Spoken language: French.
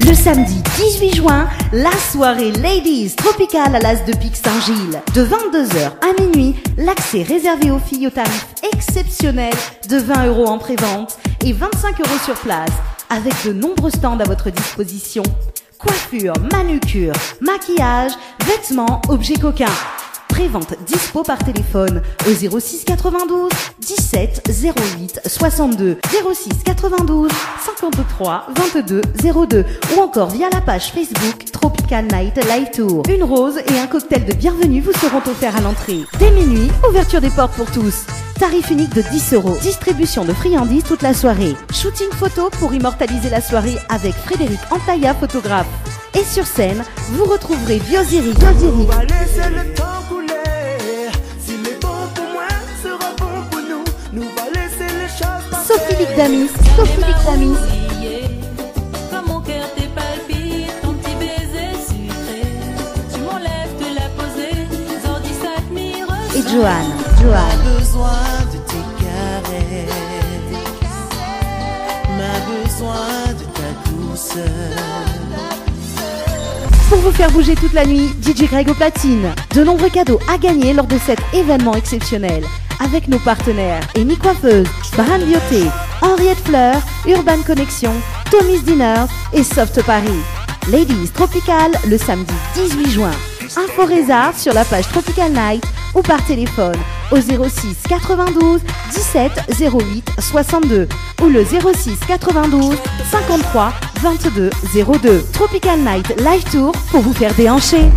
Le samedi 18 juin, la soirée Ladies Tropicale à l'As de Pic Saint-Gilles. De 22h à minuit, l'accès réservé aux filles au tarif exceptionnel de 20 € en prévente et 25 € sur place, avec de nombreux stands à votre disposition. Coiffure, manucure, maquillage, vêtements, objets coquins. Prévente dispo par téléphone au 06 92 17 08 62, 06 92 53 22 02 ou encore via la page Facebook Tropical Night Live Tour. Une rose et un cocktail de bienvenue vous seront offerts à l'entrée. Dès minuit, ouverture des portes pour tous. Tarif unique de 10 €. Distribution de friandises toute la soirée. Shooting photo pour immortaliser la soirée avec Frédéric Antaya, photographe. Et sur scène, vous retrouverez Biosiri. Sophie Lic Damis. Et Joanne. Besoin de tes caresses, m'a besoin de ta douceur. Pour vous faire bouger toute la nuit, DJ Greg au platine. De nombreux cadeaux à gagner lors de cet événement exceptionnel. Avec nos partenaires Amy Coiffeuse, Brand Beauté, Henriette Fleur, Urban Connection, Tommy's Dinner et Soft Paris. Ladies Tropical le samedi 18 juin. Info Résa sur la page Tropical Night ou par téléphone au 06 92 17 08 62 ou le 06 92 53 22 02. Tropical Night Live Tour pour vous faire déhancher.